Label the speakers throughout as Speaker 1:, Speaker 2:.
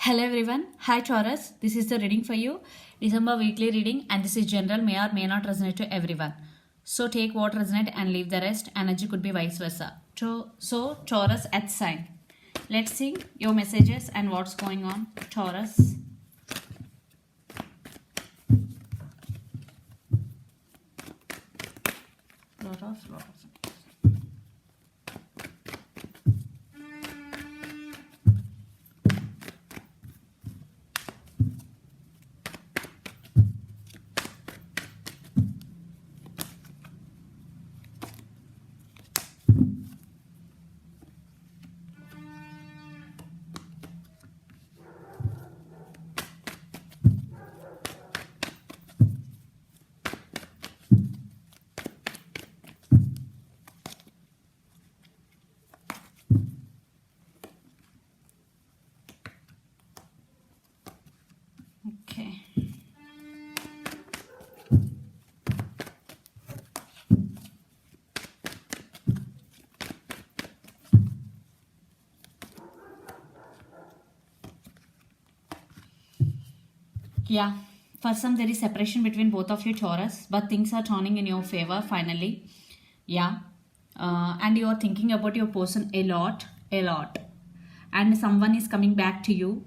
Speaker 1: Hello everyone. Hi Taurus. This is the reading for you. December weekly reading and this is general, may or may not resonate to everyone. So take what resonate and leave the rest. Energy could be vice versa. So Taurus at sign. Let's see your messages and what's going on. Taurus. Lot of. Okay. Yeah, for some there is separation between both of you Taurus, but things are turning in your favor finally. Yeah, and you are thinking about your person a lot, and someone is coming back to you,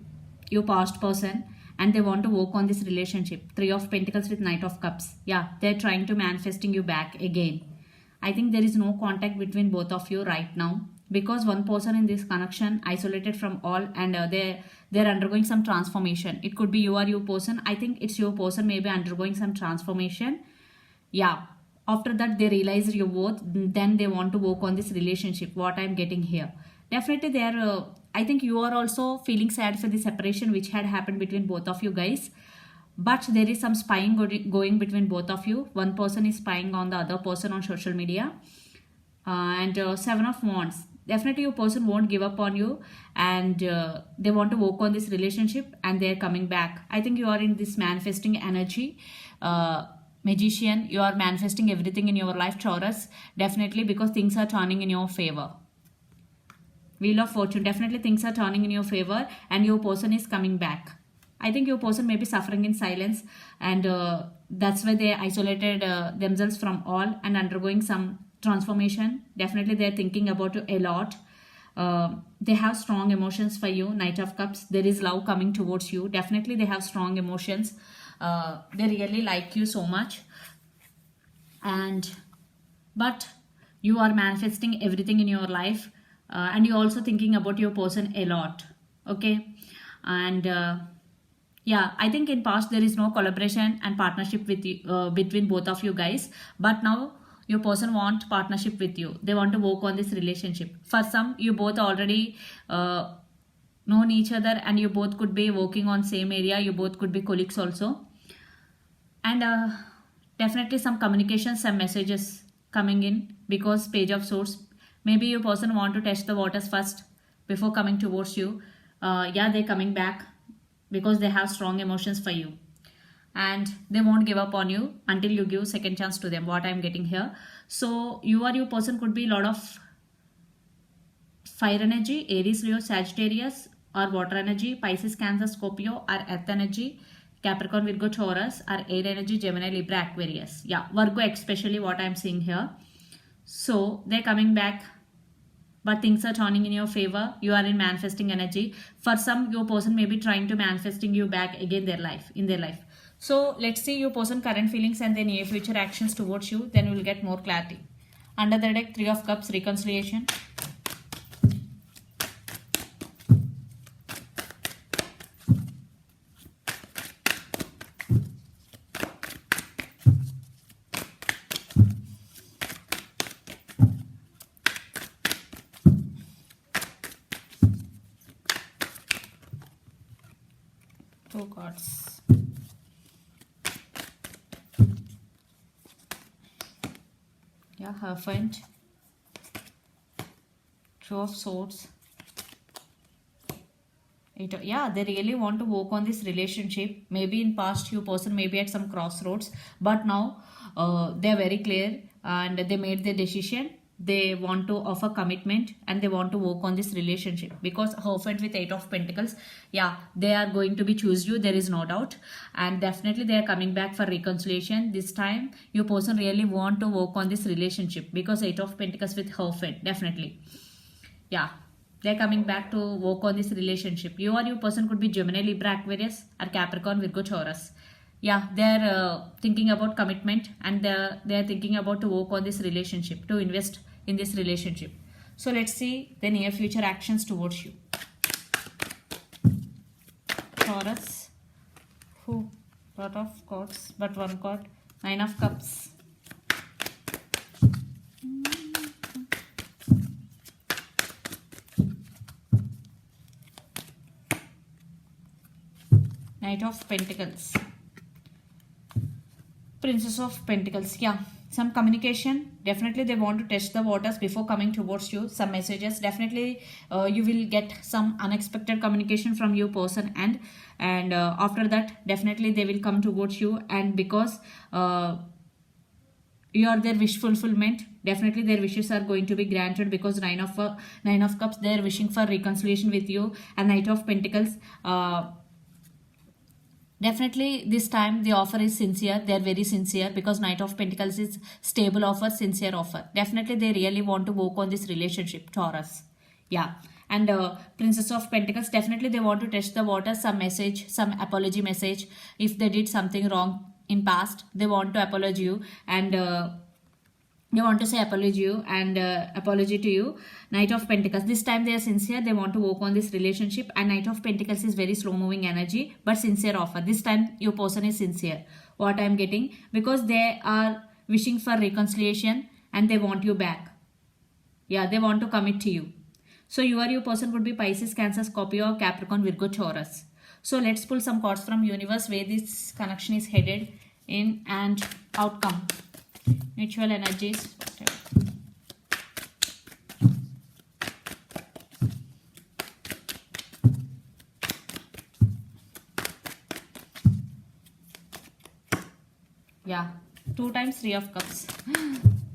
Speaker 1: your past person, and they want to work on this relationship. Three of Pentacles with Knight of Cups. Yeah, they're trying to manifesting you back again. I think there is no contact between both of you right now because one person in this connection isolated from all, and they're undergoing some transformation. It could be you or your person. I think it's your person maybe undergoing some transformation. Yeah, after that they realize your worth, then they want to work on this relationship. What I'm getting here, definitely they are I think you are also feeling sad for the separation which had happened between both of you guys, but there is some spying going between both of you. One person is spying on the other person on social media. And Seven of Wands, definitely your person won't give up on you, and they want to work on this relationship and they're coming back. I think you are in this manifesting energy. Magician, you are manifesting everything in your life, Taurus, definitely, because things are turning in your favor. Wheel of Fortune, definitely things are turning in your favor and your person is coming back. I think your person may be suffering in silence, and that's why they isolated themselves from all and undergoing some transformation. Definitely they're thinking about you a lot. They have strong emotions for you. Knight of Cups, there is love coming towards you. Definitely they have strong emotions. They really like you so much, and but you are manifesting everything in your life, and you're also thinking about your person a lot. Okay, and yeah, I think in past there is no collaboration and partnership with you, between both of you guys, but now your person want partnership with you. They want to work on this relationship. For some, you both already known each other and you both could be working on same area. You both could be colleagues also, and definitely some communication, some messages coming in because Page of Swords. Maybe your person want to test the waters first before coming towards you. Yeah, they're coming back because they have strong emotions for you, and they won't give up on you until you give second chance to them. What I'm getting here, so you or your person could be a lot of fire energy, Aries, Leo, Sagittarius, or water energy, Pisces, Cancer, Scorpio, or earth energy, Capricorn, Virgo, Taurus, or air energy, Gemini, Libra, Aquarius. Yeah, Virgo especially, what I'm seeing here. So they're coming back, but things are turning in your favor. You are in manifesting energy. For some, your person may be trying to manifesting you back again in their life. So let's see your person current feelings and their near future actions towards you. Then we'll get more clarity. Under the deck, Three of Cups, reconciliation. Two cards. Yeah, Hierophant. Two of Swords. Yeah, they really want to work on this relationship. Maybe in past your person may be at some crossroads, but now they're very clear and they made their decision. they want to offer commitment and they want to work on this relationship, because Hierophant with 8 of Pentacles, yeah, they are going to be choose you, there is no doubt, and definitely they are coming back for reconciliation. This time your person really want to work on this relationship, because 8 of Pentacles with Hierophant, definitely, yeah, they're coming back to work on this relationship. You or your person could be Gemini, Libra, Aquarius, or Capricorn, Virgo, Taurus. Yeah, they're thinking about commitment, and they're thinking about to work on this relationship, to invest in this relationship. So let's see the near future actions towards you. Taurus, who? Lot of cards, but one card. 9 of Cups. Knight of Pentacles. Princess of Pentacles. Yeah, some communication. Definitely they want to test the waters before coming towards you. Some messages. Definitely you will get some unexpected communication from your person, and after that definitely they will come towards you, and because you are their wish fulfillment, definitely their wishes are going to be granted, because 9 of Cups, they are wishing for reconciliation with you, and Knight of Pentacles, definitely this time the offer is sincere. They are very sincere, because Knight of Pentacles is stable offer, sincere offer. Definitely they really want to work on this relationship, Taurus. Yeah. And Princess of Pentacles, definitely they want to test the water. Some message, some apology message. If they did something wrong in past, they want to apologize you, and they want to say apology you, and apology to you. Knight of Pentacles, this time they are sincere, they want to work on this relationship, and Knight of Pentacles is very slow moving energy, but sincere offer. This time your person is sincere, what I am getting, because they are wishing for reconciliation and they want you back. Yeah, they want to commit to you. So you or your person would be Pisces, Cancer, Scorpio, Capricorn, Virgo, Taurus. So let's pull some cards from universe where this connection is headed in, and outcome. Mutual energies, whatever. Yeah, 2 times 3 of Cups.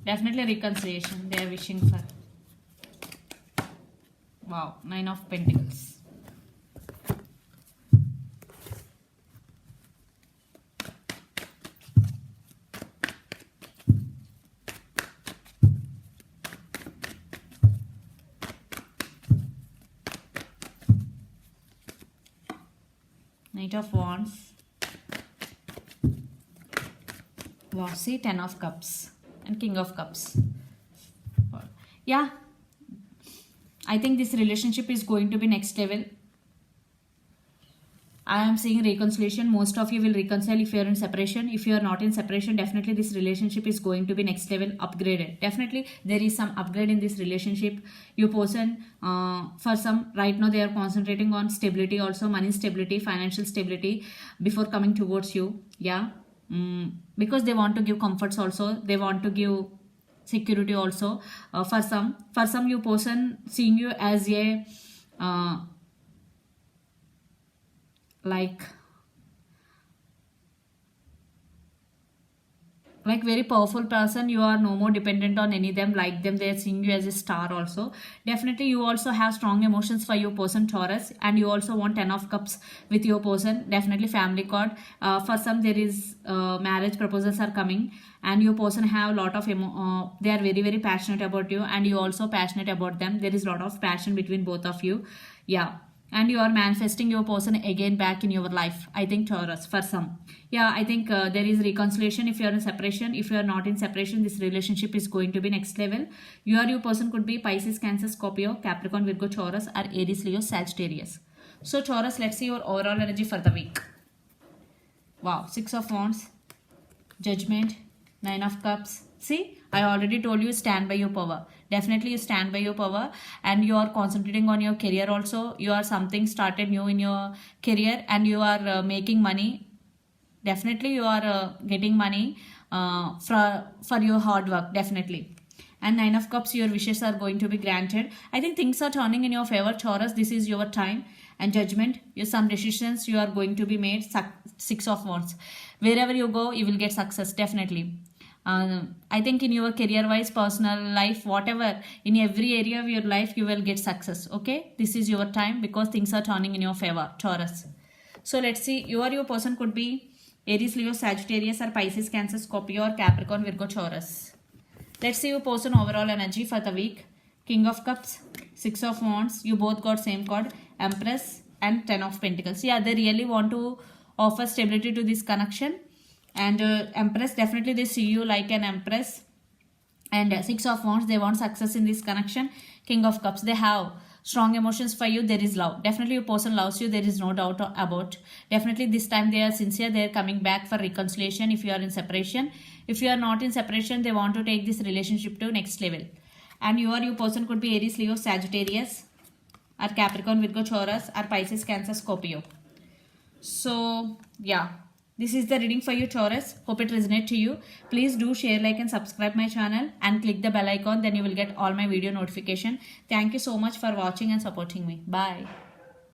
Speaker 1: Definitely reconciliation they are wishing for. Wow, 9 of Pentacles. Knight of Wands. Wow, see, 10 of Cups and King of Cups. Yeah, I think this relationship is going to be next level. I am seeing reconciliation. Most of you will reconcile if you are in separation. If you are not in separation, definitely this relationship is going to be next level, upgraded. Definitely there is some upgrade in this relationship. Your person, for some, right now they are concentrating on stability also, money stability, financial stability before coming towards you. Yeah, because they want to give comforts also. They want to give security also. For some, your person seeing you as a like very powerful person. You are no more dependent on any of them, like them, they are seeing you as a star also. Definitely you also have strong emotions for your person, Taurus, and you also want 10 of Cups with your person. Definitely family card. For some, there is marriage proposals are coming, and your person have a lot of they are very, very passionate about you, and you also passionate about them. There is a lot of passion between both of you. Yeah, and you are manifesting your person again back in your life, I think, Taurus, for some. Yeah, I think there is reconciliation if you are in separation. If you are not in separation, this relationship is going to be next level. Your person could be Pisces, Cancer, Scorpio, Capricorn, Virgo, Taurus, or Aries, Leo, Sagittarius. So Taurus, let's see your overall energy for the week. Wow, 6 of Wands, Judgment, 9 of Cups. See, I already told you, stand by your power. Definitely you stand by your power, and you are concentrating on your career also. You are something started new in your career, and you are making money. Definitely you are getting money for your hard work, definitely. And 9 of Cups, your wishes are going to be granted. I think things are turning in your favor, Taurus. This is your time. And Judgment, some decisions you are going to be made. 6 of Wands. Wherever you go, you will get success, definitely. I think in your career wise, personal life, whatever, in every area of your life, you will get success. Okay, this is your time because things are turning in your favor, Taurus. So let's see, your person could be Aries, Leo, Sagittarius, or Pisces, Cancer, Scorpio, or Capricorn, Virgo, Taurus. Let's see your person overall energy for the week. King of Cups, Six of Wands. You both got same card, Empress and Ten of Pentacles. Yeah, they really want to offer stability to this connection. And Empress, definitely they see you like an Empress. And Six of Wands, they want success in this connection. King of Cups, they have strong emotions for you. There is love. Definitely your person loves you. There is no doubt about. Definitely this time they are sincere. They are coming back for reconciliation if you are in separation. If you are not in separation, they want to take this relationship to next level. And your person could be Aries, Leo, Sagittarius, or Capricorn, Virgo, Taurus, or Pisces, Cancer, Scorpio. So yeah, this is the reading for you, Taurus. Hope it resonates to you. Please do share, like, and subscribe my channel and click the bell icon. Then you will get all my video notification. Thank you so much for watching and supporting me. Bye.